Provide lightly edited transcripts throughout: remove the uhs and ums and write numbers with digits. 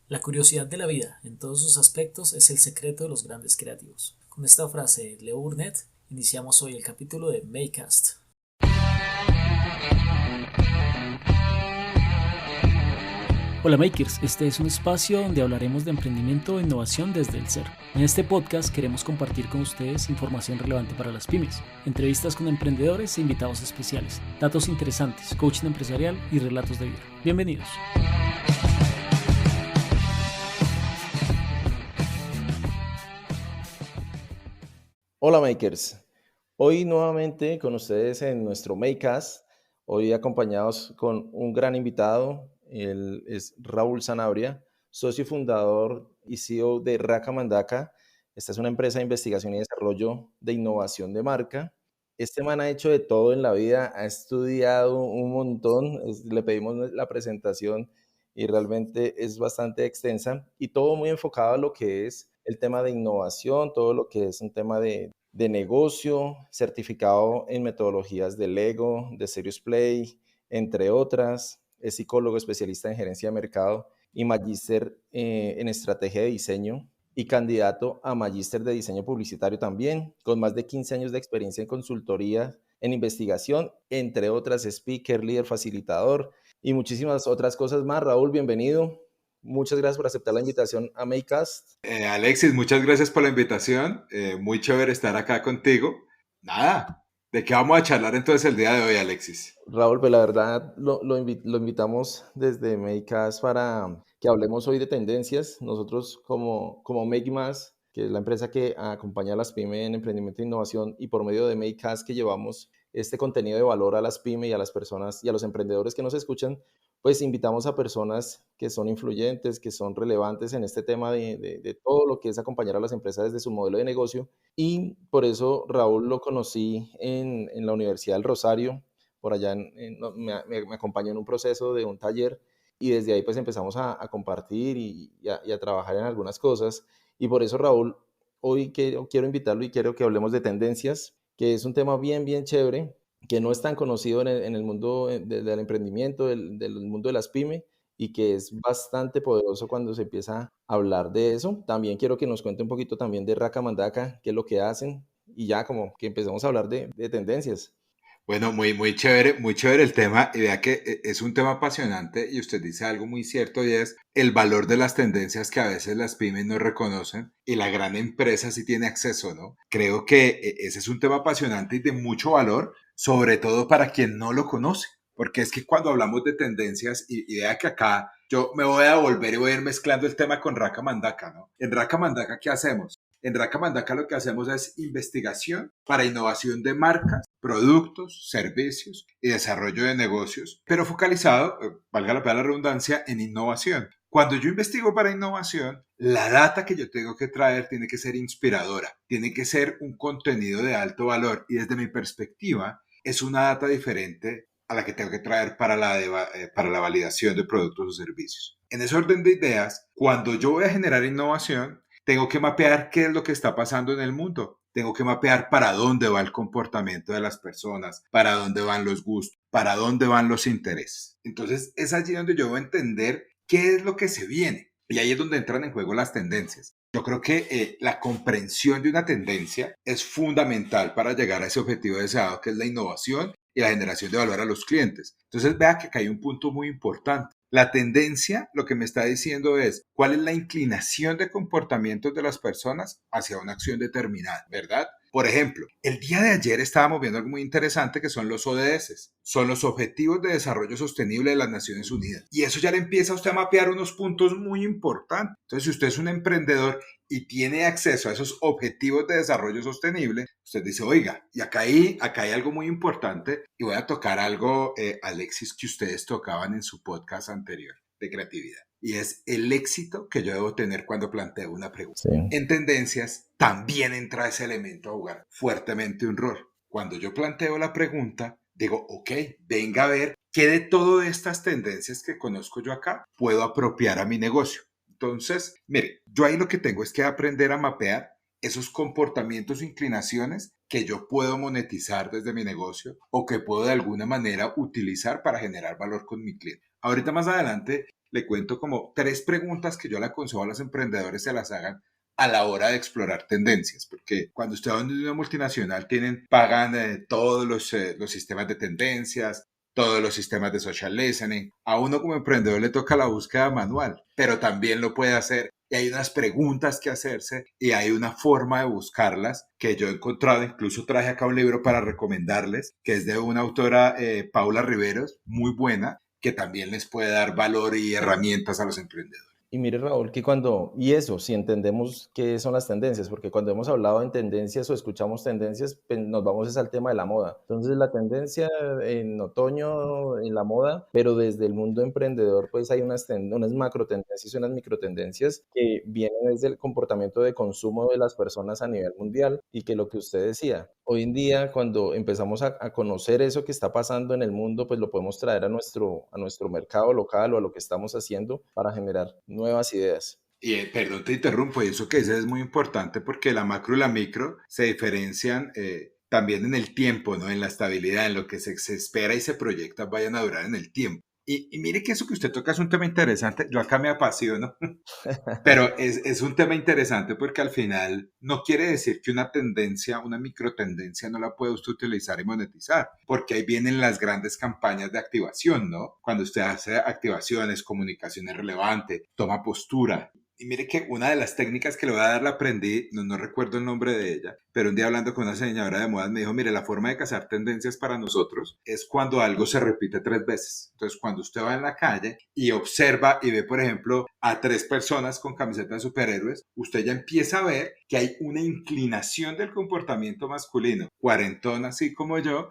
La curiosidad de la vida, en todos sus aspectos, es el secreto de los grandes creativos. Con esta frase de Leo Burnett, iniciamos hoy el capítulo de Maycast. Hola Makers, este es un espacio donde hablaremos de emprendimiento e innovación desde el ser. En este podcast queremos compartir con ustedes información relevante para las pymes, entrevistas con emprendedores e invitados especiales, datos interesantes, coaching empresarial y relatos de vida. Bienvenidos. Hola Makers, hoy nuevamente con ustedes en nuestro Makecast, hoy acompañados con un gran invitado, él es Raúl Sanabria, socio fundador y CEO de Raka Mandaka. Esta es una empresa de investigación y desarrollo de innovación de marca. Este man ha hecho de todo en la vida, ha estudiado un montón, le pedimos la presentación y realmente es bastante extensa y todo muy enfocado a lo que es el tema de innovación, todo lo que es un tema de negocio, certificado en metodologías de Lego, de Serious Play, entre otras. Es psicólogo especialista en gerencia de mercado y magíster en estrategia de diseño y candidato a magíster de diseño publicitario también, con más de 15 años de experiencia en consultoría, en investigación, entre otras, speaker, líder, facilitador y muchísimas otras cosas más. Raúl, bienvenido. Muchas gracias por aceptar la invitación a Makecast. Alexis, muchas gracias por la invitación. Muy chévere estar acá contigo. Nada, ¿de qué vamos a charlar entonces el día de hoy, Alexis? Raúl, pues la verdad lo invitamos desde Makecast para que hablemos hoy de tendencias. Nosotros como MakeMás, que es la empresa que acompaña a las pymes en emprendimiento e innovación, y por medio de Makecast que llevamos este contenido de valor a las pymes y a las personas y a los emprendedores que nos escuchan, pues invitamos a personas que son influyentes, que son relevantes en este tema de todo lo que es acompañar a las empresas desde su modelo de negocio. Y por eso Raúl lo conocí en la Universidad del Rosario, por allá no, me acompañó en un proceso de un taller y desde ahí pues empezamos a compartir y a trabajar en algunas cosas. Y por eso, Raúl, hoy quiero invitarlo y quiero que hablemos de tendencias, que es un tema bien chévere, que no es tan conocido en el mundo del emprendimiento, del mundo de las pymes, y que es bastante poderoso cuando se empieza a hablar de eso. También quiero que nos cuente un poquito también de Raka Mandaka, qué es lo que hacen, y ya como que empezamos a hablar de tendencias. Bueno, muy chévere el tema. Y vea que es un tema apasionante y usted dice algo muy cierto y es el valor de las tendencias que a veces las pymes no reconocen y la gran empresa sí tiene acceso, ¿no? Creo que ese es un tema apasionante y de mucho valor, sobre todo para quien no lo conoce. Porque es que cuando hablamos de tendencias, y vea que acá yo me voy a volver y voy a ir mezclando el tema con Raka Mandaka, ¿no? En Raka Mandaka, ¿qué hacemos? En Raka Mandaka lo que hacemos es investigación para innovación de marcas, productos, servicios y desarrollo de negocios, pero focalizado, valga la pena la redundancia, en innovación. Cuando yo investigo para innovación, la data que yo tengo que traer tiene que ser inspiradora, tiene que ser un contenido de alto valor y desde mi perspectiva es una data diferente a la que tengo que traer para la validación de productos o servicios. En ese orden de ideas, cuando yo voy a generar innovación, tengo que mapear qué es lo que está pasando en el mundo. Tengo que mapear para dónde va el comportamiento de las personas, para dónde van los gustos, para dónde van los intereses. Entonces es allí donde yo voy a entender qué es lo que se viene. Y ahí es donde entran en juego las tendencias. Yo creo que la comprensión de una tendencia es fundamental para llegar a ese objetivo deseado, que es la innovación y la generación de valor a los clientes. Entonces vea que acá hay un punto muy importante. La tendencia lo que me está diciendo es cuál es la inclinación de comportamientos de las personas hacia una acción determinada, ¿verdad? Por ejemplo, el día de ayer estábamos viendo algo muy interesante que son los ODS, son los Objetivos de Desarrollo Sostenible de las Naciones Unidas. Y eso ya le empieza a usted a mapear unos puntos muy importantes. Entonces, si usted es un emprendedor y tiene acceso a esos Objetivos de Desarrollo Sostenible, usted dice, oiga, y acá hay algo muy importante y voy a tocar algo, Alexis, que ustedes tocaban en su podcast anterior de creatividad. Y es el éxito que yo debo tener cuando planteo una pregunta. Sí. En tendencias también entra ese elemento a jugar fuertemente un rol. Cuando yo planteo la pregunta, digo, ok, venga a ver qué de todas estas tendencias que conozco yo acá puedo apropiar a mi negocio. Entonces, mire, yo ahí lo que tengo es que aprender a mapear esos comportamientos e inclinaciones que yo puedo monetizar desde mi negocio o que puedo de alguna manera utilizar para generar valor con mi cliente. Ahorita más adelante le cuento como 3 preguntas que yo le aconsejo a los emprendedores se las hagan a la hora de explorar tendencias, porque cuando usted va a una multinacional pagan todos los sistemas de tendencias, todos los sistemas de social listening. A uno como emprendedor le toca la búsqueda manual, pero también lo puede hacer. Y hay unas preguntas que hacerse y hay una forma de buscarlas que yo he encontrado. Incluso traje acá un libro para recomendarles, que es de una autora, Paula Riveros, muy buena, que también les puede dar valor y herramientas a los emprendedores. Y mire, Raúl, que si entendemos qué son las tendencias, porque cuando hemos hablado en tendencias o escuchamos tendencias, pues nos vamos al tema de la moda. Entonces, la tendencia en otoño, en la moda, pero desde el mundo emprendedor, pues hay unas macro tendencias y unas micro tendencias que vienen desde el comportamiento de consumo de las personas a nivel mundial y que lo que usted decía, hoy en día, cuando empezamos a conocer eso que está pasando en el mundo, pues lo podemos traer a nuestro mercado local o a lo que estamos haciendo para generar nuevas ideas. Y perdón, te interrumpo, y eso que dices es muy importante porque la macro y la micro se diferencian también en el tiempo, ¿no? En la estabilidad, en lo que se espera y se proyecta vayan a durar en el tiempo. Y mire que eso que usted toca es un tema interesante. Yo acá me apasiono, pero es un tema interesante porque al final no quiere decir que una tendencia, una microtendencia no la puede usted utilizar y monetizar, porque ahí vienen las grandes campañas de activación, ¿no? Cuando usted hace activaciones, comunicaciones relevantes, toma postura. Y mire que una de las técnicas que le voy a dar la aprendí, no recuerdo el nombre de ella, pero un día hablando con una diseñadora de modas me dijo, mire, la forma de cazar tendencias para nosotros es cuando algo se repite 3 veces. Entonces, cuando usted va en la calle y observa y ve, por ejemplo, a 3 personas con camisetas de superhéroes, usted ya empieza a ver que hay una inclinación del comportamiento masculino, cuarentón así como yo,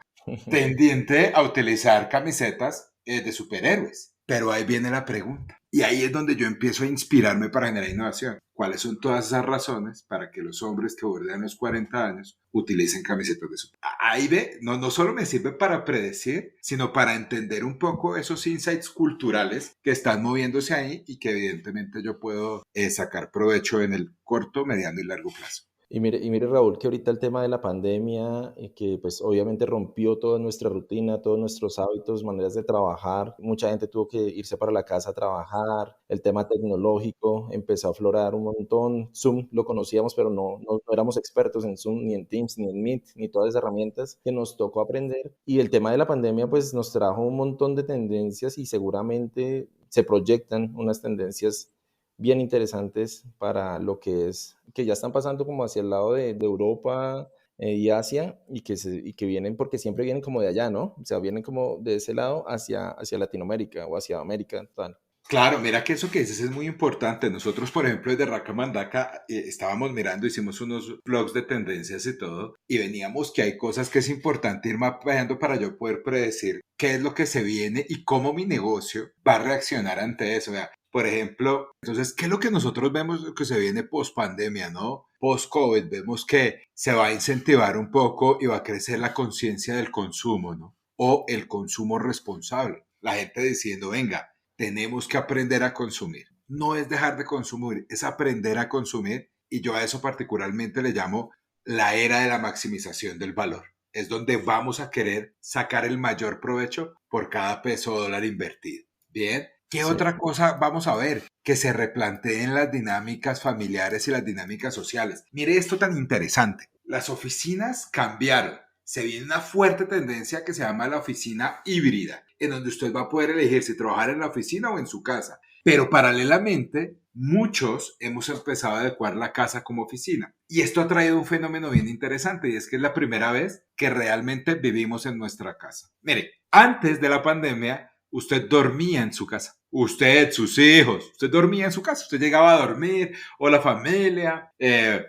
tendiente a utilizar camisetas de superhéroes. Pero ahí viene la pregunta. Y ahí es donde yo empiezo a inspirarme para generar innovación. ¿Cuáles son todas esas razones para que los hombres que bordean los 40 años utilicen camisetas de superhéroes? Ahí ve, no solo me sirve para predecir, sino para entender un poco esos insights culturales que están moviéndose ahí y que evidentemente yo puedo sacar provecho en el corto, mediano y largo plazo. Y mire, Raúl, que ahorita el tema de la pandemia, que pues obviamente rompió toda nuestra rutina, todos nuestros hábitos, maneras de trabajar. Mucha gente tuvo que irse para la casa a trabajar. El tema tecnológico empezó a aflorar un montón. Zoom lo conocíamos, pero no éramos expertos en Zoom, ni en Teams, ni en Meet, ni todas esas herramientas que nos tocó aprender. Y el tema de la pandemia pues nos trajo un montón de tendencias y seguramente se proyectan unas tendencias bien interesantes para lo que ya están pasando como hacia el lado de Europa y Asia y que vienen, porque siempre vienen como de allá, ¿no? O sea, vienen como de ese lado hacia Latinoamérica o hacia América, tal. Claro, mira que eso que dices es muy importante. Nosotros, por ejemplo, desde Racamandaka estábamos mirando, hicimos unos blogs de tendencias y todo, y veníamos que hay cosas que es importante ir mapeando para yo poder predecir qué es lo que se viene y cómo mi negocio va a reaccionar ante eso. Vea, por ejemplo, entonces, ¿qué es lo que nosotros vemos que se viene post pandemia, ¿no? Post-COVID, vemos que se va a incentivar un poco y va a crecer la conciencia del consumo, ¿no? O el consumo responsable. La gente diciendo, venga, tenemos que aprender a consumir. No es dejar de consumir, es aprender a consumir. Y yo a eso particularmente le llamo la era de la maximización del valor. Es donde vamos a querer sacar el mayor provecho por cada peso o dólar invertido. Bien. ¿Qué Sí. otra cosa vamos a ver? Que se replanteen las dinámicas familiares y las dinámicas sociales. Mire esto tan interesante. Las oficinas cambiaron. Se viene una fuerte tendencia que se llama la oficina híbrida, en donde usted va a poder elegir si trabajar en la oficina o en su casa. Pero paralelamente, muchos hemos empezado a adecuar la casa como oficina. Y esto ha traído un fenómeno bien interesante, y es que es la primera vez que realmente vivimos en nuestra casa. Mire, antes de la pandemia, usted dormía en su casa. Usted, sus hijos, usted dormía en su casa. Usted llegaba a dormir, o la familia,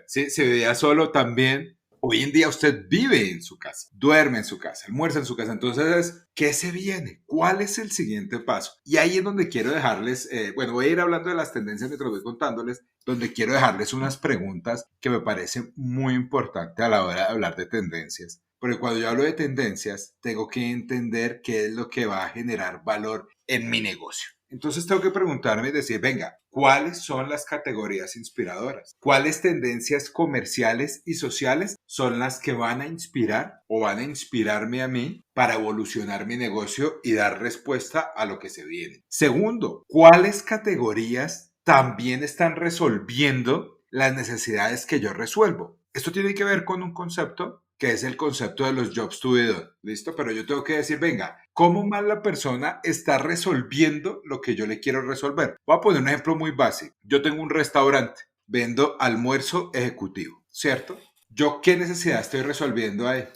si se vivía solo también. Hoy en día usted vive en su casa, duerme en su casa, almuerza en su casa. Entonces, ¿qué se viene? ¿Cuál es el siguiente paso? Y ahí es donde quiero dejarles, voy a ir hablando de las tendencias mientras voy contándoles, donde quiero dejarles unas preguntas que me parecen muy importantes a la hora de hablar de tendencias. Porque cuando yo hablo de tendencias, tengo que entender qué es lo que va a generar valor en mi negocio. Entonces tengo que preguntarme y decir, venga, ¿cuáles son las categorías inspiradoras? ¿Cuáles tendencias comerciales y sociales son las que van a inspirar o van a inspirarme a mí para evolucionar mi negocio y dar respuesta a lo que se viene? Segundo, ¿cuáles categorías también están resolviendo las necesidades que yo resuelvo? Esto tiene que ver con un concepto que es el concepto de los jobs to be done, ¿listo? Pero yo tengo que decir, venga, ¿cómo más la persona está resolviendo lo que yo le quiero resolver? Voy a poner un ejemplo muy básico. Yo tengo un restaurante, vendo almuerzo ejecutivo, ¿cierto? ¿Yo qué necesidad estoy resolviendo ahí?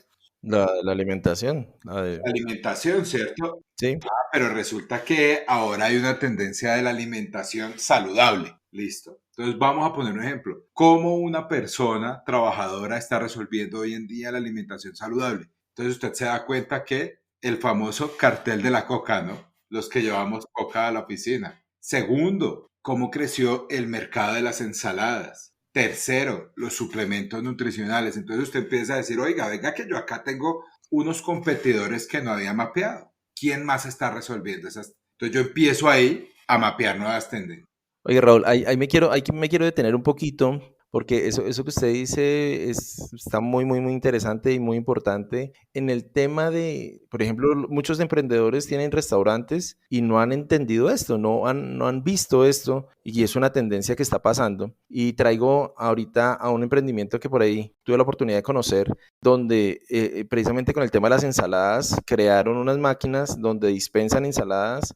La alimentación. Alimentación, ¿cierto? Sí. Pero resulta que ahora hay una tendencia de la alimentación saludable. ¿Listo? Entonces vamos a poner un ejemplo. ¿Cómo una persona trabajadora está resolviendo hoy en día la alimentación saludable? Entonces usted se da cuenta que el famoso cartel de la coca, ¿no? Los que llevamos coca a la oficina. Segundo, ¿cómo creció el mercado de las ensaladas? Tercero, los suplementos nutricionales. Entonces usted empieza a decir, oiga, venga que yo acá tengo unos competidores que no había mapeado. ¿Quién más está resolviendo esas? Entonces yo empiezo ahí a mapear nuevas tendencias. Oye, Raúl, ahí me quiero detener un poquito, porque eso que usted dice está muy interesante y muy importante. En el tema de, por ejemplo, muchos emprendedores tienen restaurantes y no han entendido esto, no han visto esto, y es una tendencia que está pasando. Y traigo ahorita a un emprendimiento que por ahí tuve la oportunidad de conocer, donde precisamente con el tema de las ensaladas, crearon unas máquinas donde dispensan ensaladas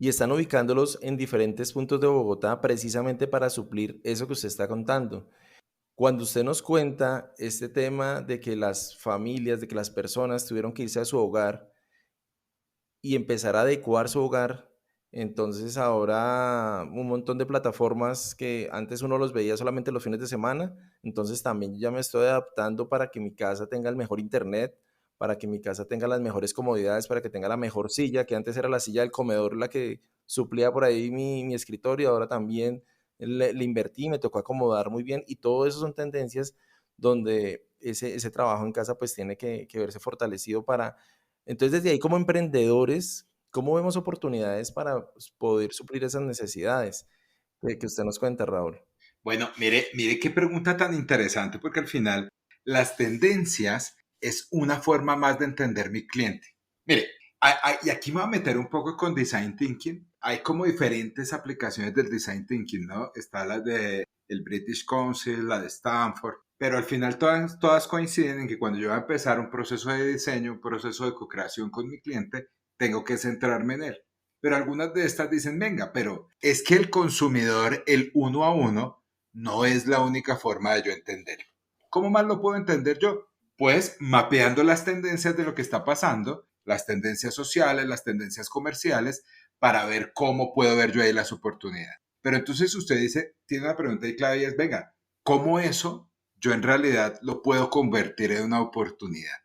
y están ubicándolos en diferentes puntos de Bogotá precisamente para suplir eso que usted está contando. Cuando usted nos cuenta este tema de que las familias, de que las personas tuvieron que irse a su hogar y empezar a adecuar su hogar, entonces ahora un montón de plataformas que antes uno los veía solamente los fines de semana, entonces también ya me estoy adaptando para que mi casa tenga el mejor internet, para que mi casa tenga las mejores comodidades, para que tenga la mejor silla, que antes era la silla del comedor la que suplía por ahí mi escritorio, ahora también le invertí, me tocó acomodar muy bien, y todo eso son tendencias donde ese trabajo en casa pues tiene que verse fortalecido para entonces, desde ahí como emprendedores, ¿cómo vemos oportunidades para pues, poder suplir esas necesidades que usted nos cuenta, Raúl? Bueno, mire qué pregunta tan interesante, porque al final las tendencias es una forma más de entender mi cliente. Mire, y aquí me voy a meter un poco con Design Thinking. Hay como diferentes aplicaciones del Design Thinking, ¿no? Está la de el British Council, la de Stanford, pero al final todas coinciden en que cuando yo voy a empezar un proceso de diseño, un proceso de co-creación con mi cliente, tengo que centrarme en él. Pero algunas de estas dicen, venga, pero es que el consumidor, el uno a uno, no es la única forma de yo entenderlo. ¿Cómo más lo puedo entender yo? Pues mapeando las tendencias de lo que está pasando, las tendencias sociales, las tendencias comerciales, para ver cómo puedo ver yo ahí las oportunidades. Pero entonces usted dice, tiene una pregunta y clave y es, venga, ¿cómo eso yo en realidad lo puedo convertir en una oportunidad?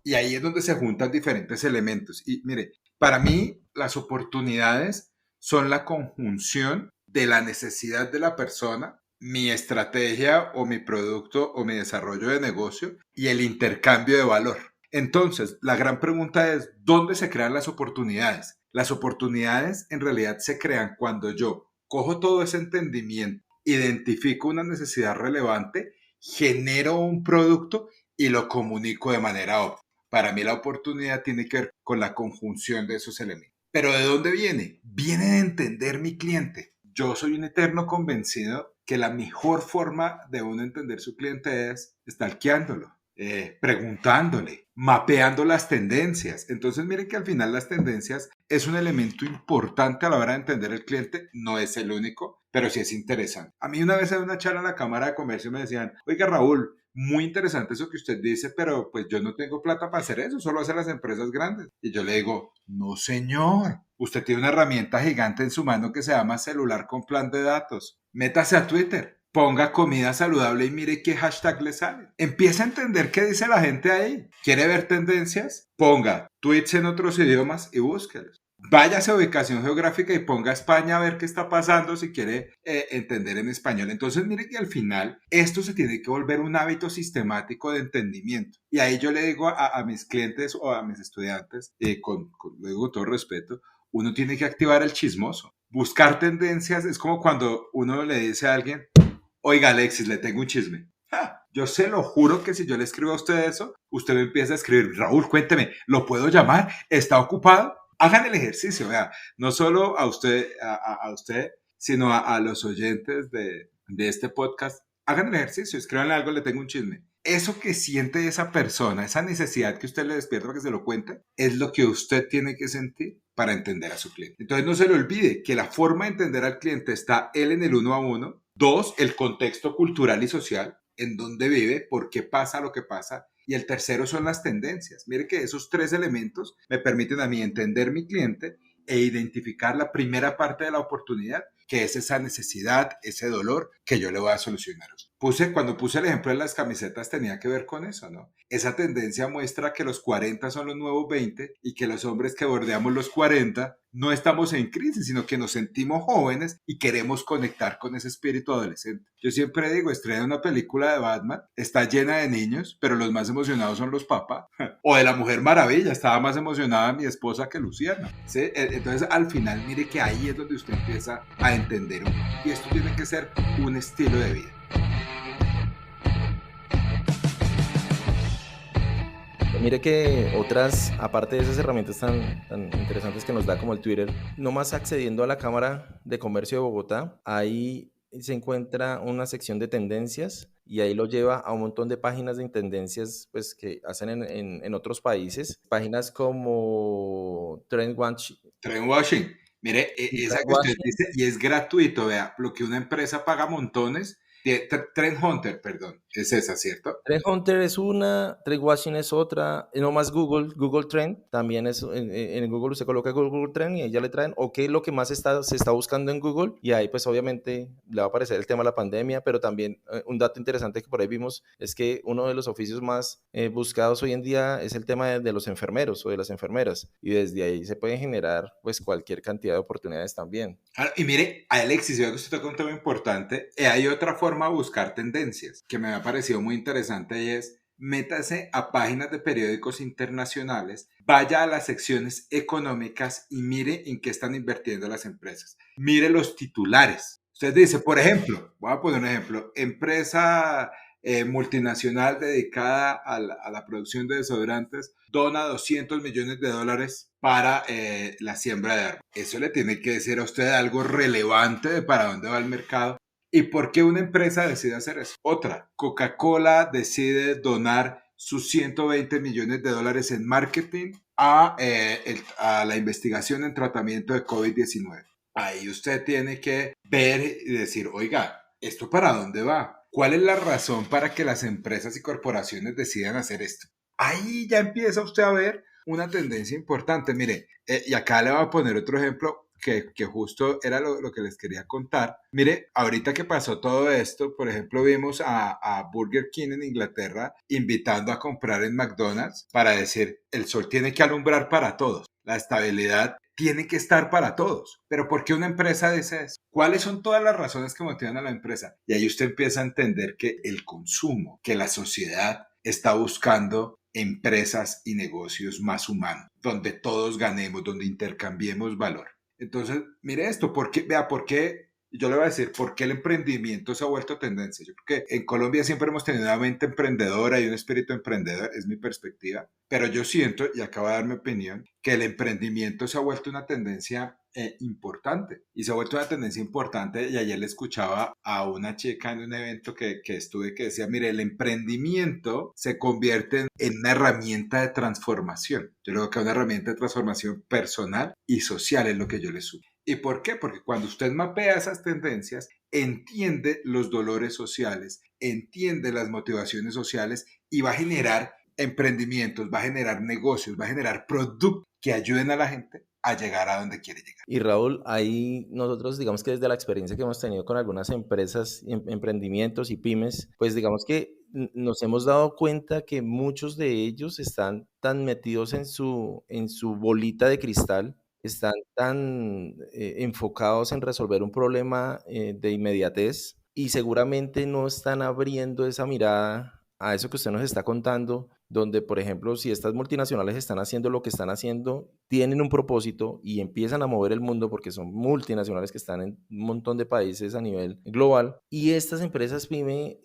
Y ahí es donde se juntan diferentes elementos. Y mire, para mí las oportunidades son la conjunción de la necesidad de la persona, mi estrategia o mi producto o mi desarrollo de negocio y el intercambio de valor. Entonces, la gran pregunta es, ¿dónde se crean las oportunidades? Las oportunidades en realidad se crean cuando yo cojo todo ese entendimiento, identifico una necesidad relevante, genero un producto y lo comunico de manera óptima. Para mí la oportunidad tiene que ver con la conjunción de esos elementos. Pero ¿de dónde viene? Viene de entender mi cliente. Yo soy un eterno convencido que la mejor forma de uno entender su cliente es stalkeándolo, preguntándole, mapeando las tendencias. Entonces miren que al final las tendencias es un elemento importante a la hora de entender el cliente, no es el único, pero sí es interesante. A mí una vez en una charla en la Cámara de Comercio me decían, oiga Raúl, muy interesante eso que usted dice, pero pues yo no tengo plata para hacer eso, solo hacen las empresas grandes. Y yo le digo, no señor, usted tiene una herramienta gigante en su mano que se llama celular con plan de datos. Métase a Twitter, ponga comida saludable y mire qué hashtag le sale. Empieza a entender qué dice la gente ahí. ¿Quiere ver tendencias? Ponga tweets en otros idiomas y búsquelos. Váyase a ubicación geográfica y ponga España a ver qué está pasando si quiere entender en español. Entonces, mire que al final esto se tiene que volver un hábito sistemático de entendimiento. Y ahí yo le digo a mis clientes o a mis estudiantes, lo digo con todo respeto, uno tiene que activar el chismoso. Buscar tendencias es como cuando uno le dice a alguien, oiga Alexis, le tengo un chisme. Yo se lo juro que si yo le escribo a usted eso, usted me empieza a escribir, Raúl, cuénteme, ¿lo puedo llamar? ¿Está ocupado? Hagan el ejercicio, vea, no solo a usted, a usted sino a los oyentes de este podcast. Hagan el ejercicio, escríbanle algo, le tengo un chisme. Eso que siente esa persona, esa necesidad que usted le despierta para que se lo cuente, es lo que usted tiene que sentir para entender a su cliente. Entonces no se le olvide que la forma de entender al cliente está él en el uno a uno. Dos, el contexto cultural y social, en dónde vive, por qué pasa lo que pasa. Y el tercero son las tendencias. Mire que esos tres elementos me permiten a mí entender mi cliente e identificar la primera parte de la oportunidad, que es esa necesidad, ese dolor que yo le voy a solucionar. Cuando puse el ejemplo de las camisetas tenía que ver con eso, ¿no? Esa tendencia muestra que los 40 son los nuevos 20 y que los hombres que bordeamos los 40 no estamos en crisis, sino que nos sentimos jóvenes y queremos conectar con ese espíritu adolescente. Yo siempre digo, estrena una película de Batman, está llena de niños, pero los más emocionados son los papás. O de la Mujer Maravilla, estaba más emocionada mi esposa que Luciana. ¿Sí? Entonces, al final, mire que ahí es donde usted empieza a entender. Y esto tiene que ser un estilo de vida. Mire que otras, aparte de esas herramientas tan interesantes que nos da como el Twitter, nomás accediendo a la Cámara de Comercio de Bogotá, ahí se encuentra una sección de tendencias y ahí lo lleva a un montón de páginas de tendencias pues, que hacen en otros países. Páginas como Trendwashing. Mire, esa que usted dice, y es gratuito, vea, lo que una empresa paga montones. Trend Hunter, perdón, es esa, ¿cierto? Trend Hunter es una, Trendwashing es otra, no más Google Trend, también es, en Google usted coloca Google Trend y ahí ya le traen, o qué es lo que más se está buscando en Google, y ahí pues obviamente le va a aparecer el tema de la pandemia, pero también un dato interesante que por ahí vimos es que uno de los oficios más buscados hoy en día es el tema de los enfermeros o de las enfermeras, y desde ahí se pueden generar pues cualquier cantidad de oportunidades también. Y mire, Alexis, veo que usted toca un tema importante. Hay otra forma de buscar tendencias que me ha parecido muy interesante y es métase a páginas de periódicos internacionales, vaya a las secciones económicas y mire en qué están invirtiendo las empresas. Mire los titulares. Usted dice, por ejemplo, voy a poner un ejemplo, empresa multinacional dedicada a la producción de desodorantes dona $200 millones para la siembra de árboles. Eso le tiene que decir a usted algo relevante de para dónde va el mercado. ¿Y por qué una empresa decide hacer eso? Otra, Coca-Cola decide donar sus $120 millones en marketing a la investigación en tratamiento de COVID-19. Ahí usted tiene que ver y decir, oiga, ¿esto para dónde va? ¿Cuál es la razón para que las empresas y corporaciones decidan hacer esto? Ahí ya empieza usted a ver una tendencia importante. Mire, y acá le voy a poner otro ejemplo que justo era lo que les quería contar. Mire, ahorita que pasó todo esto, por ejemplo, vimos a Burger King en Inglaterra invitando a comprar en McDonald's para decir, el sol tiene que alumbrar para todos. La estabilidad tiene que estar para todos. Pero ¿por qué una empresa dice eso? ¿Cuáles son todas las razones que motivan a la empresa? Y ahí usted empieza a entender que el consumo, que la sociedad está buscando empresas y negocios más humanos, donde todos ganemos, donde intercambiemos valor. Entonces, mire esto, vea, ¿por qué? Yo le voy a decir, ¿por qué el emprendimiento se ha vuelto tendencia? Yo creo que en Colombia siempre hemos tenido una mente emprendedora y un espíritu emprendedor, es mi perspectiva, pero yo siento, y acabo de dar mi opinión, que el emprendimiento se ha vuelto una tendencia importante y se ha vuelto una tendencia importante y ayer le escuchaba a una chica en un evento que estuve que decía, mire, el emprendimiento se convierte en una herramienta de transformación. Yo creo que es una herramienta de transformación personal y social es lo que yo le sumo. ¿Y por qué? Porque cuando usted mapea esas tendencias, entiende los dolores sociales, entiende las motivaciones sociales y va a generar emprendimientos, va a generar negocios, va a generar productos que ayuden a la gente a llegar a donde quiere llegar. Y Raúl, ahí nosotros digamos que desde la experiencia que hemos tenido con algunas empresas, emprendimientos y pymes, pues digamos que nos hemos dado cuenta que muchos de ellos están tan metidos en su bolita de cristal, están tan enfocados en resolver un problema de inmediatez y seguramente no están abriendo esa mirada a eso que usted nos está contando, donde, por ejemplo, si estas multinacionales están haciendo lo que están haciendo, tienen un propósito y empiezan a mover el mundo porque son multinacionales que están en un montón de países a nivel global, y estas empresas pyme,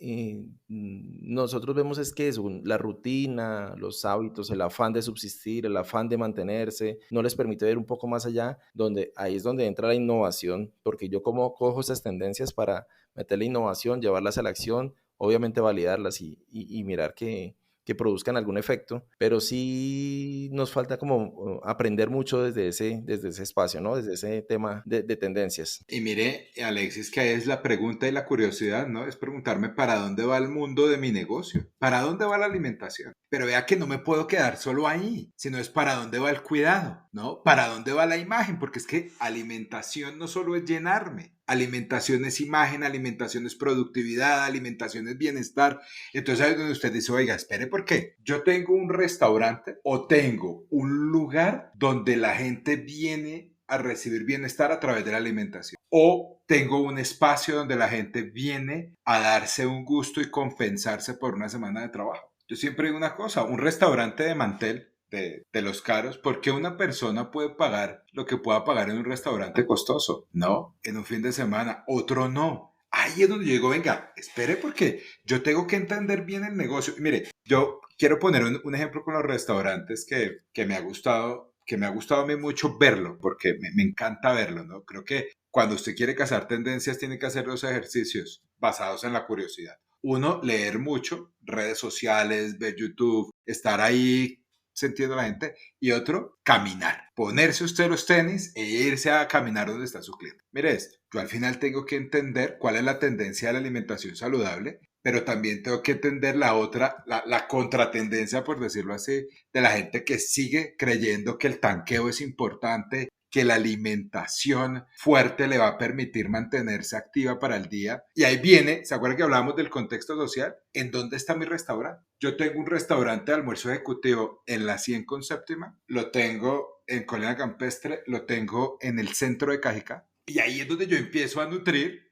nosotros vemos es que es la rutina, los hábitos, el afán de subsistir, el afán de mantenerse, no les permite ver un poco más allá, donde ahí es donde entra la innovación, porque yo como cojo esas tendencias para meter la innovación, llevarlas a la acción, obviamente validarlas y mirar que produzcan algún efecto, pero sí nos falta como aprender mucho desde ese espacio, ¿no? Desde ese tema de tendencias. Y mire, Alexis, que ahí es la pregunta y la curiosidad, ¿no? Es preguntarme para dónde va el mundo de mi negocio, para dónde va la alimentación. Pero vea que no me puedo quedar solo ahí, sino es para dónde va el cuidado, ¿no? Para dónde va la imagen, porque es que alimentación no solo es llenarme, alimentación es imagen, alimentación es productividad, alimentación es bienestar. Entonces ahí es donde usted dice, oiga, espere, ¿por qué? Yo tengo un restaurante o tengo un lugar donde la gente viene a recibir bienestar a través de la alimentación. O tengo un espacio donde la gente viene a darse un gusto y compensarse por una semana de trabajo. Yo siempre digo una cosa, un restaurante de mantel de los caros, ¿por qué una persona puede pagar lo que pueda pagar en un restaurante costoso? No, en un fin de semana, otro no. Ahí es donde yo digo, venga, espere porque yo tengo que entender bien el negocio. Y mire, yo quiero poner un ejemplo con los restaurantes que me ha gustado a mí mucho verlo, porque me encanta verlo, ¿no? Creo que cuando usted quiere cazar tendencias, tiene que hacer los ejercicios basados en la curiosidad. Uno, leer mucho, redes sociales, ver YouTube, estar ahí sintiendo a la gente. Y otro, caminar. Ponerse usted los tenis e irse a caminar donde está su cliente. Mire esto, yo al final tengo que entender cuál es la tendencia de la alimentación saludable, pero también tengo que entender la otra, la contratendencia, por decirlo así, de la gente que sigue creyendo que el tanqueo es importante, que la alimentación fuerte le va a permitir mantenerse activa para el día. Y ahí viene, ¿se acuerdan que hablábamos del contexto social? ¿En dónde está mi restaurante? Yo tengo un restaurante de almuerzo ejecutivo en la 100 con séptima, lo tengo en Colina Campestre, lo tengo en el centro de Cajicá. Y ahí es donde yo empiezo a nutrir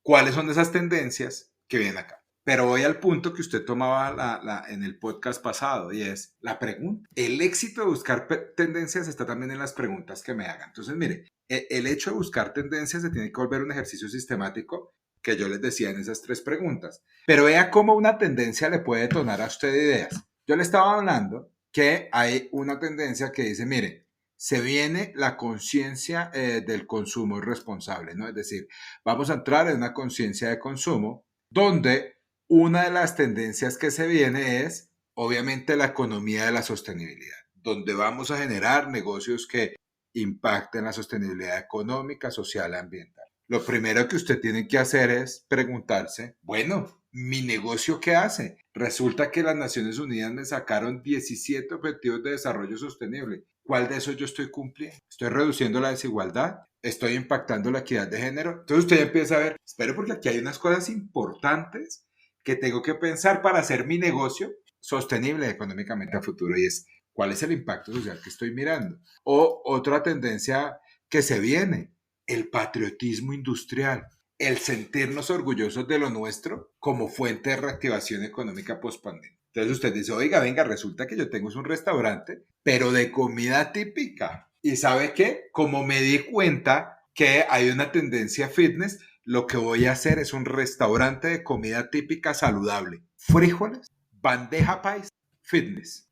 cuáles son esas tendencias que vienen acá. Pero voy al punto que usted tomaba en el podcast pasado y es la pregunta. El éxito de buscar tendencias está también en las preguntas que me hagan. Entonces, mire, el hecho de buscar tendencias se tiene que volver un ejercicio sistemático que yo les decía en esas 3 preguntas. Pero vea cómo una tendencia le puede detonar a usted ideas. Yo le estaba hablando que hay una tendencia que dice, mire, se viene la conciencia del consumo responsable, ¿no? Es decir, vamos a entrar en una conciencia de consumo donde una de las tendencias que se viene es, obviamente, la economía de la sostenibilidad, donde vamos a generar negocios que impacten la sostenibilidad económica, social y ambiental. Lo primero que usted tiene que hacer es preguntarse, bueno, ¿mi negocio qué hace? Resulta que las Naciones Unidas me sacaron 17 objetivos de desarrollo sostenible. ¿Cuál de esos yo estoy cumpliendo? ¿Estoy reduciendo la desigualdad? ¿Estoy impactando la equidad de género? Entonces usted empieza a ver, espero porque aquí hay unas cosas importantes que tengo que pensar para hacer mi negocio sostenible económicamente a futuro y es, ¿cuál es el impacto social que estoy mirando? O otra tendencia que se viene, el patriotismo industrial, el sentirnos orgullosos de lo nuestro como fuente de reactivación económica post-pandemia. Entonces usted dice, oiga, venga, resulta que yo tengo un restaurante, pero de comida típica. ¿Y sabe qué? Como me di cuenta que hay una tendencia fitness, lo que voy a hacer es un restaurante de comida típica saludable. Frijoles, bandeja paisa, fitness.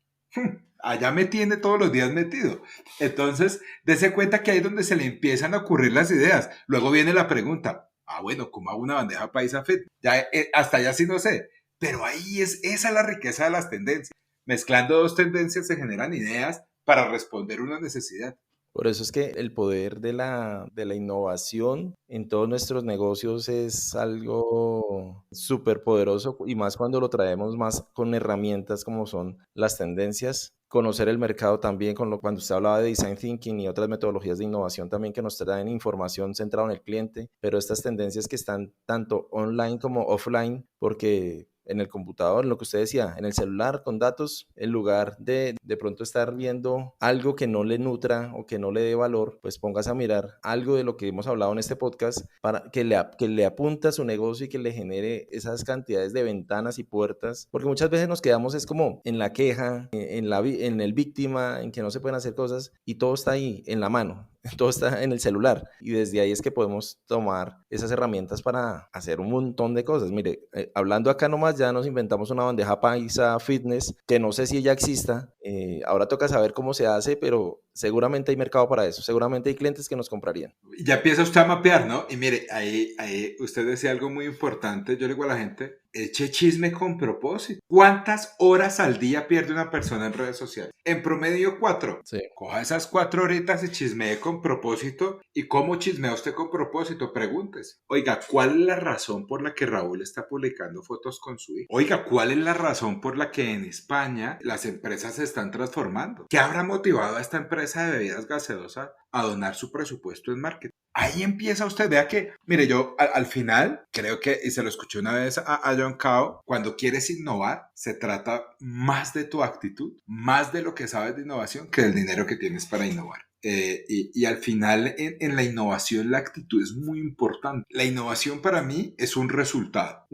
Allá me tiene todos los días metido. Entonces, dése cuenta que ahí es donde se le empiezan a ocurrir las ideas. Luego viene la pregunta, bueno, ¿cómo hago una bandeja paisa fit? Ya, hasta allá sí no sé. Pero ahí esa es la riqueza de las tendencias. Mezclando dos tendencias se generan ideas para responder una necesidad. Por eso es que el poder de la innovación en todos nuestros negocios es algo súper poderoso y más cuando lo traemos más con herramientas como son las tendencias, conocer el mercado también, cuando usted hablaba de design thinking y otras metodologías de innovación también que nos traen información centrada en el cliente, pero estas tendencias que están tanto online como offline, porque en el computador, lo que usted decía, en el celular con datos, en lugar de pronto estar viendo algo que no le nutra o que no le dé valor, pues póngase a mirar algo de lo que hemos hablado en este podcast para que le apunte a su negocio y que le genere esas cantidades de ventanas y puertas, porque muchas veces nos quedamos es como en la queja, en el víctima, en que no se pueden hacer cosas y todo está ahí en la mano. Todo está en el celular y desde ahí es que podemos tomar esas herramientas para hacer un montón de cosas. Mire, hablando acá nomás ya nos inventamos una bandeja paisa fitness que no sé si ya exista. Ahora toca saber cómo se hace, pero seguramente hay mercado para eso. Seguramente hay clientes que nos comprarían. Ya empieza usted a mapear, ¿no? Y mire, ahí usted decía algo muy importante. Yo le digo a la gente, eche chisme con propósito. ¿Cuántas horas al día pierde una persona en redes sociales? En promedio 4. Sí. Coja esas 4 horitas y chismee con propósito. ¿Y cómo chismea usted con propósito? Pregúntese. Oiga, ¿cuál es la razón por la que Raúl está publicando fotos con su hijo? Oiga, ¿cuál es la razón por la que en España las empresas se están transformando? ¿Qué habrá motivado a esta empresa de bebidas gaseosas a donar su presupuesto en marketing? Ahí empieza usted, vea que, mire, yo al final creo que, y se lo escuché una vez a John Cao, cuando quieres innovar, se trata más de tu actitud, más de lo que sabes de innovación que del dinero que tienes para innovar. Y al final en la innovación la actitud es muy importante. La innovación para mí es un resultado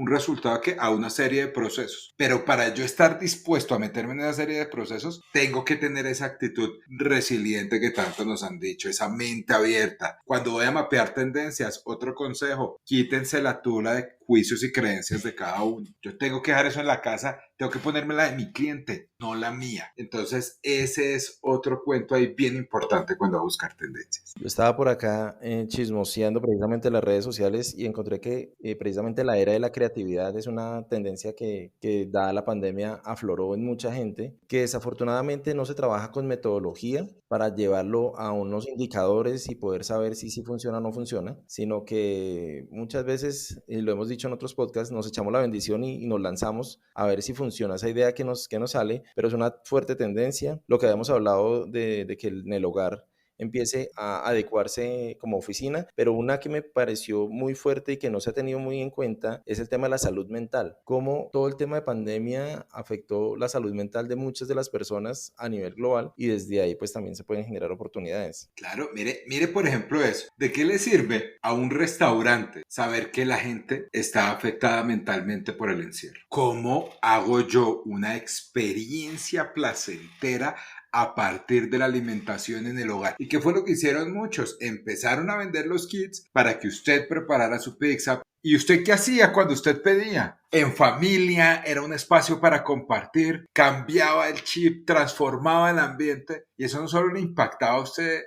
que a una serie de procesos. Pero para yo estar dispuesto a meterme en esa serie de procesos, tengo que tener esa actitud resiliente que tanto nos han dicho, esa mente abierta. Cuando voy a mapear tendencias, otro consejo, quítense la tula de juicios y creencias de cada uno. Yo tengo que dejar eso en la casa, tengo que ponerme la de mi cliente, no la mía. Entonces ese es otro cuento ahí bien importante cuando va a buscar tendencias. Yo estaba por acá chismoseando precisamente las redes sociales y encontré que precisamente la era de la creatividad es una tendencia que dada la pandemia afloró en mucha gente, que desafortunadamente no se trabaja con metodología para llevarlo a unos indicadores y poder saber si sí funciona o no funciona, sino que muchas veces, y lo hemos dicho en otros podcasts, nos echamos la bendición y nos lanzamos a ver si funciona esa idea que nos sale, pero es una fuerte tendencia. Lo que habíamos hablado de que en el hogar empiece a adecuarse como oficina, pero una que me pareció muy fuerte y que no se ha tenido muy en cuenta es el tema de la salud mental, cómo todo el tema de pandemia afectó la salud mental de muchas de las personas a nivel global y desde ahí pues también se pueden generar oportunidades. Claro, mire por ejemplo eso. ¿De qué le sirve a un restaurante saber que la gente está afectada mentalmente por el encierro? ¿Cómo hago yo una experiencia placentera a partir de la alimentación en el hogar? ¿Y qué fue lo que hicieron muchos? Empezaron a vender los kits para que usted preparara su pizza. ¿Y usted qué hacía cuando usted pedía? En familia, era un espacio para compartir, cambiaba el chip, transformaba el ambiente y eso no solo le impactaba a usted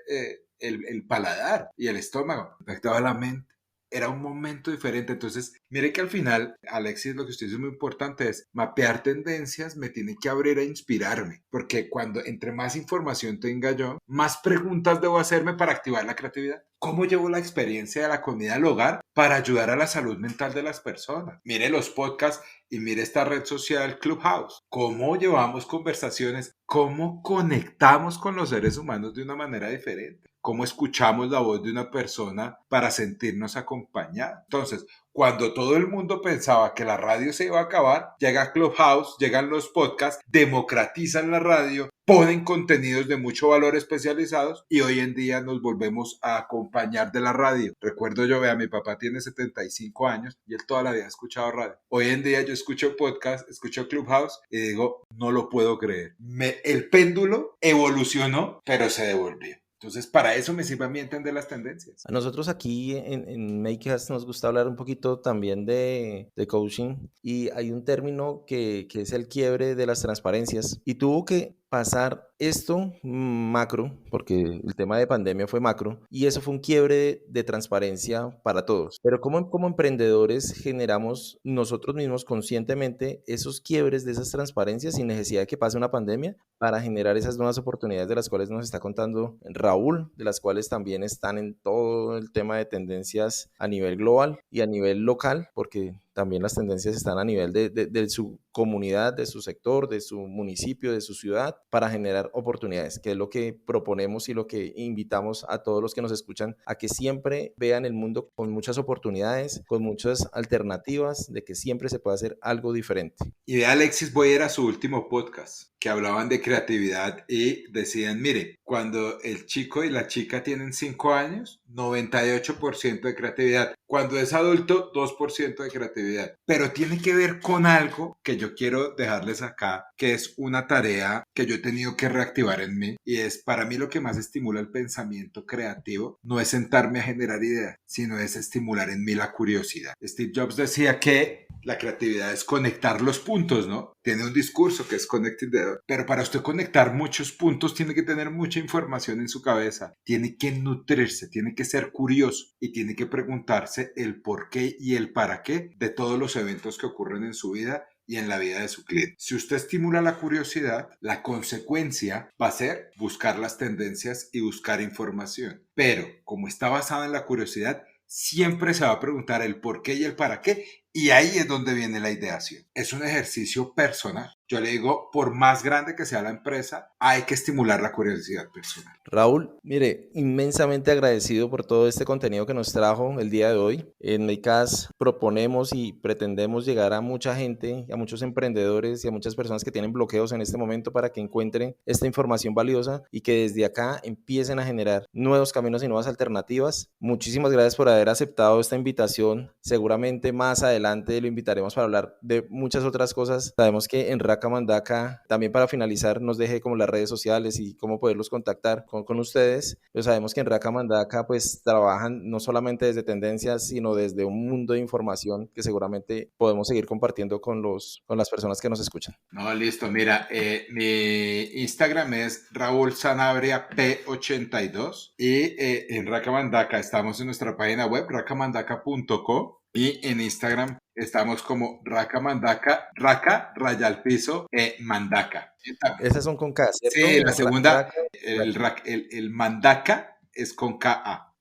el paladar y el estómago, impactaba la mente. Era un momento diferente. Entonces, mire que al final, Alexis, lo que usted dice es muy importante, es mapear tendencias, me tiene que abrir a inspirarme, porque cuando entre más información tenga yo, más preguntas debo hacerme para activar la creatividad. ¿Cómo llevo la experiencia de la comida al hogar para ayudar a la salud mental de las personas? Mire los podcasts y mire esta red social Clubhouse. ¿Cómo llevamos conversaciones? ¿Cómo conectamos con los seres humanos de una manera diferente? ¿Cómo escuchamos la voz de una persona para sentirnos acompañados? Entonces, cuando todo el mundo pensaba que la radio se iba a acabar, llega Clubhouse, llegan los podcasts, democratizan la radio, ponen contenidos de mucho valor especializados y hoy en día nos volvemos a acompañar de la radio. Recuerdo yo, vea, mi papá tiene 75 años y él toda la vida ha escuchado radio. Hoy en día yo escucho podcast, escucho Clubhouse y digo, no lo puedo creer. El péndulo evolucionó, pero se devolvió. Entonces, para eso me sirve a mí entender las tendencias. A nosotros aquí en Makecast nos gusta hablar un poquito también de coaching y hay un término que es el quiebre de las transparencias y tuvo que pasar esto macro, porque el tema de pandemia fue macro, y eso fue un quiebre de transparencia para todos. Pero como emprendedores generamos nosotros mismos conscientemente esos quiebres de esas transparencias sin necesidad de que pase una pandemia para generar esas nuevas oportunidades de las cuales nos está contando Raúl, de las cuales también están en todo el tema de tendencias a nivel global y a nivel local, porque también las tendencias están a nivel de su comunidad, de su sector, de su municipio, de su ciudad, para generar oportunidades, que es lo que proponemos y lo que invitamos a todos los que nos escuchan a que siempre vean el mundo con muchas oportunidades, con muchas alternativas, de que siempre se puede hacer algo diferente. Y de Alexis Boyer a su último podcast, que hablaban de creatividad y decían, mire, cuando el chico y la chica tienen 5 años, 98% de creatividad. Cuando es adulto, 2% de creatividad. Pero tiene que ver con algo que yo quiero dejarles acá, que es una tarea que yo he tenido que reactivar en mí. Y es, para mí, lo que más estimula el pensamiento creativo no es sentarme a generar ideas, sino es estimular en mí la curiosidad. Steve Jobs decía que la creatividad es conectar los puntos, ¿no? Tiene un discurso que es connecting the dots. Pero para usted conectar muchos puntos tiene que tener mucha información en su cabeza. Tiene que nutrirse, tiene que ser curioso y tiene que preguntarse el por qué y el para qué de todos los eventos que ocurren en su vida y en la vida de su cliente. Si usted estimula la curiosidad, la consecuencia va a ser buscar las tendencias y buscar información. Pero como está basado en la curiosidad, siempre se va a preguntar el por qué y el para qué, y ahí es donde viene la ideación. Es un ejercicio personal. Yo le digo, por más grande que sea la empresa, hay que estimular la curiosidad personal. Raúl, mire, inmensamente agradecido por todo este contenido que nos trajo el día de hoy. En MakeUs proponemos y pretendemos llegar a mucha gente, a muchos emprendedores y a muchas personas que tienen bloqueos en este momento para que encuentren esta información valiosa y que desde acá empiecen a generar nuevos caminos y nuevas alternativas. Muchísimas gracias por haber aceptado esta invitación. Seguramente más adelante lo invitaremos para hablar de muchas otras cosas. Sabemos que en Raka Mandaka, también para finalizar, nos deje como las redes sociales y cómo poderlos contactar con ustedes. Pero sabemos que en Raka Mandaka pues trabajan no solamente desde tendencias, sino desde un mundo de información que seguramente podemos seguir compartiendo con las personas que nos escuchan. No, listo. Mira, mi Instagram es Raúl Sanabria P82 y en Raka Mandaka estamos en nuestra página web rakamandaka.co. Y en Instagram estamos como Raka Mandaka, Raka, raya al piso, Mandaka. Esas son con K, ¿cierto? Sí, la segunda, el Mandaka es con K-A.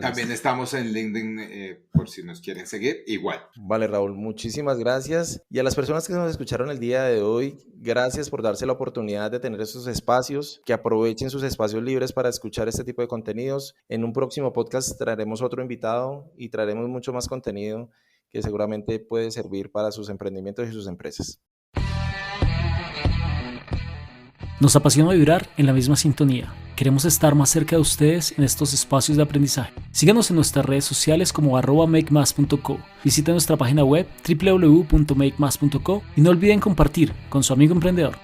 También estamos en LinkedIn por si nos quieren seguir, igual. Vale, Raúl, muchísimas gracias. Y a las personas que nos escucharon el día de hoy, gracias por darse la oportunidad de tener esos espacios, que aprovechen sus espacios libres para escuchar este tipo de contenidos. En un próximo podcast traeremos otro invitado y traeremos mucho más contenido que seguramente puede servir para sus emprendimientos y sus empresas. Nos apasiona vibrar en la misma sintonía. Queremos estar más cerca de ustedes en estos espacios de aprendizaje. Síganos en nuestras redes sociales como @makemas.co. Visiten nuestra página web www.makemas.co y no olviden compartir con su amigo emprendedor.